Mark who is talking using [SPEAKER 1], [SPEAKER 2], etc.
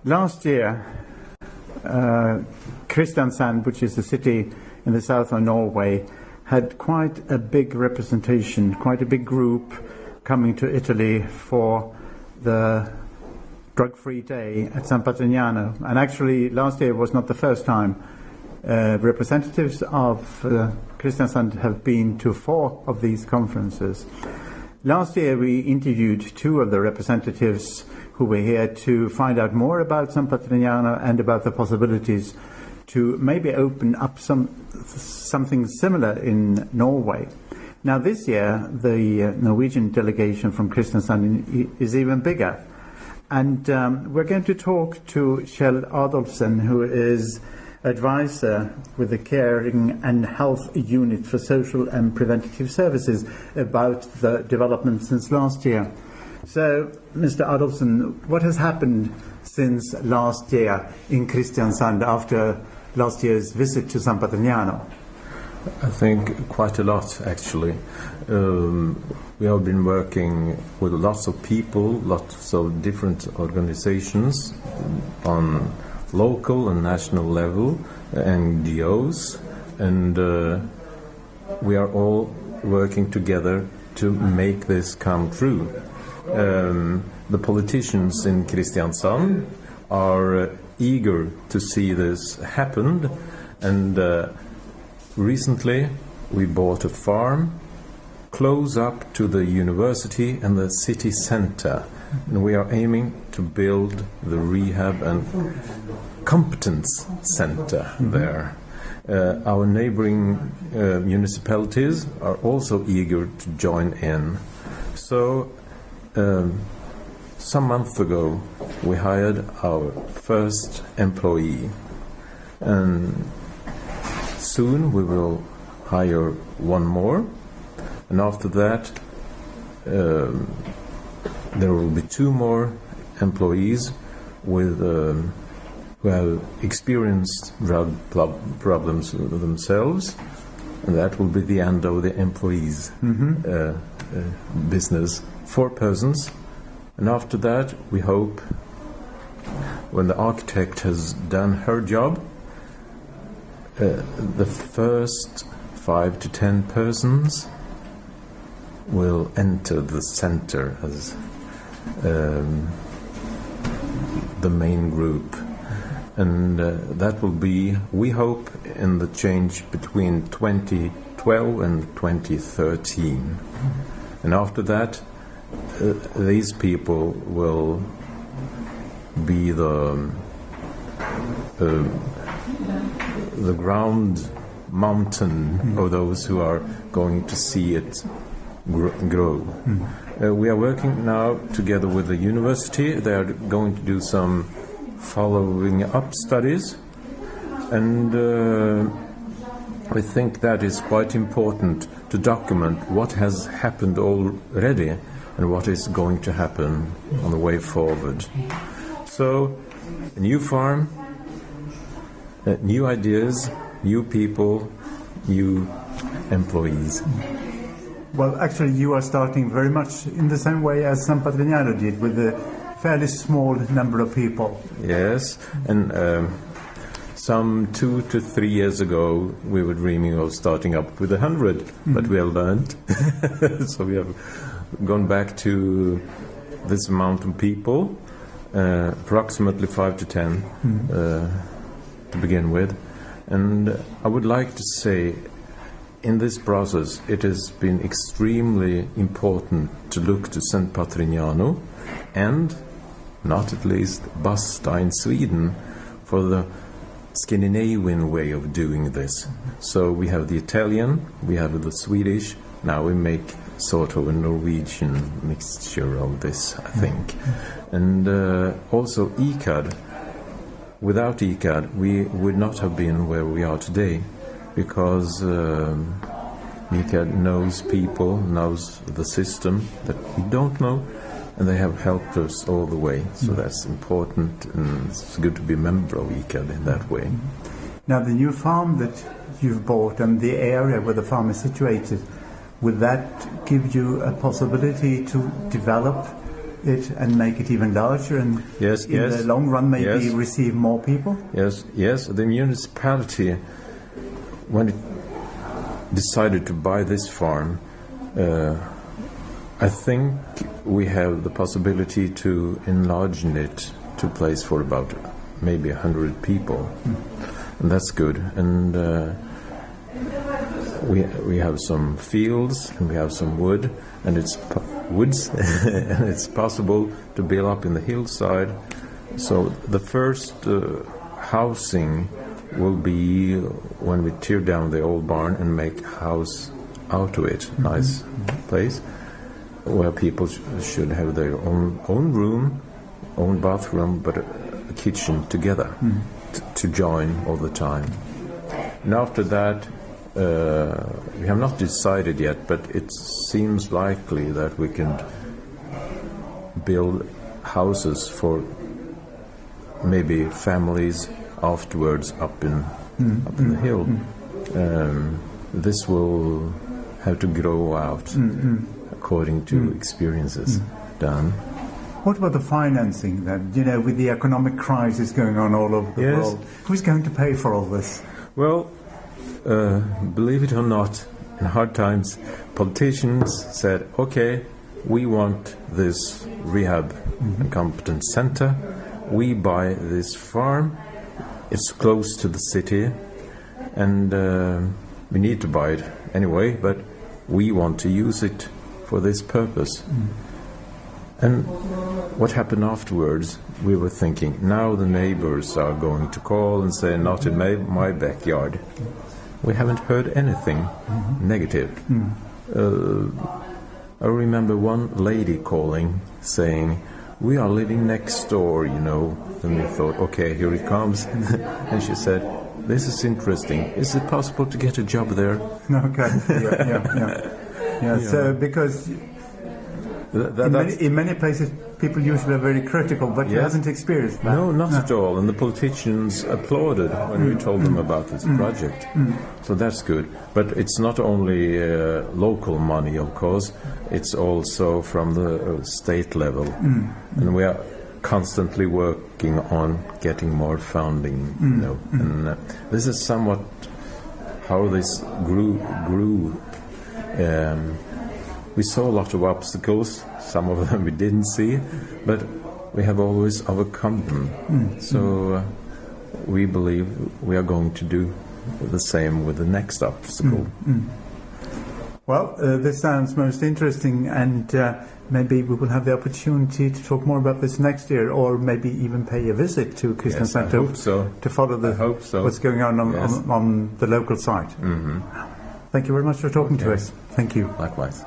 [SPEAKER 1] Last year, Kristiansand, which is a city in the south of Norway, had quite a big representation, quite a big group coming to Italy for the drug-free day at San Patrignano. And actually, last year was not the first time. Representatives of Kristiansand have been to 4 of these conferences. Last year, we interviewed 2 of the representatives who were here to find out more about San Patrignano and about the possibilities to maybe open up something similar in Norway. Now this year, the Norwegian delegation from Kristiansand is even bigger. And we're going to talk to Kjell Adolfsen, who is advisor with the Caring and Health Unit for Social and Preventative Services, about the development since last year. So, Mr. Adolfsen, what has happened since last year in Kristiansand after last year's visit to San Patrignano?
[SPEAKER 2] I think quite a lot, actually. We have been working with lots of people, lots of different organizations on local and national level, NGOs, and we are all working together to make this come true. The politicians in Kristiansand are eager to see this happen, and recently we bought a farm close up to the university and the city center, and we are aiming to build the rehab and competence center there. Our neighboring municipalities are also eager to join in. So some months ago we hired our first employee, and soon we will hire one more, and after that there will be 2 more employees with who have experienced drug problems themselves, and that will be the end of the employees business. 4 persons, and after that we hope, when the architect has done her job, the first 5 to 10 persons will enter the center as the main group, and that will be, we hope, in the change between 2012 and 2013. And after that, these people will be the ground mountain of those who are going to see it grow. We are working now together with the university. They are going to do some following up studies, and I think that is quite important to document what has happened already and what is going to happen on the way forward. So, a new farm, new ideas, new people, new employees.
[SPEAKER 1] Well, actually, you are starting very much in the same way as San Patrignano did, with a fairly small number of people.
[SPEAKER 2] Yes, and some 2 to 3 years ago, we were dreaming of starting up with 100, but we have learned. So we have gone back to this amount of people, approximately 5 to 10 to begin with. And I would like to say, in this process, it has been extremely important to look to San Patrignano and, not at least, Basta in Sweden for the Scandinavian way of doing this. So we have the Italian, we have the Swedish, now we make sort of a Norwegian mixture of this, I think. And also ECON. Without ECON, we would not have been where we are today, because ECON knows people, knows the system that we don't know, and they have helped us all the way. So that's important, and it's good to be a member of ECON in that way.
[SPEAKER 1] Now, the new farm that you've bought and the area where the farm is situated, will that give you a possibility to develop it and make it even larger, and
[SPEAKER 2] Yes,
[SPEAKER 1] in
[SPEAKER 2] yes.
[SPEAKER 1] the long run maybe
[SPEAKER 2] Yes.
[SPEAKER 1] receive more people?
[SPEAKER 2] Yes. The municipality, when it decided to buy this farm, I think we have the possibility to enlarge it to a place for about maybe 100 people, and that's good. And we have some fields and we have some wood, and woods, and it's possible to build up in the hillside. So the first housing will be when we tear down the old barn and make house out of it, nice place where people should have their own room, own bathroom, but a kitchen together to join all the time. And after that, we have not decided yet, but it seems likely that we can build houses for maybe families afterwards up in the hill. This will have to grow out according to experiences done.
[SPEAKER 1] What about the financing then? You know, with the economic crisis going on all over the
[SPEAKER 2] Yes.
[SPEAKER 1] world, who's going to pay for all this?
[SPEAKER 2] Well, believe it or not, in hard times, politicians said, okay, we want this rehab and competence center. We buy this farm. It's close to the city, and we need to buy it anyway, but we want to use it for this purpose. And what happened afterwards, we were thinking, now the neighbors are going to call and say, not in my backyard. We haven't heard anything negative. I remember one lady calling, saying, we are living next door, you know. And we thought, okay, here it comes. And she said, this is interesting. Is it possible to get a job there?
[SPEAKER 1] Okay, yeah. So because in many places people usually are very critical, but you haven't experienced that.
[SPEAKER 2] No, not at all. And the politicians applauded when we told them about this project. So that's good. But it's not only local money, of course. It's also from the state level. And we are constantly working on getting more funding. You know. And this is somewhat how this grew. We saw a lot of obstacles. Some of them we didn't see, but we have always overcome them. So we believe we are going to do the same with the next obstacle.
[SPEAKER 1] Well, this sounds most interesting, and maybe we will have the opportunity to talk more about this next year, or maybe even pay a visit to Kristiansand to follow what's going on the local site. Thank you very much for talking to us. Thank you.
[SPEAKER 2] Likewise.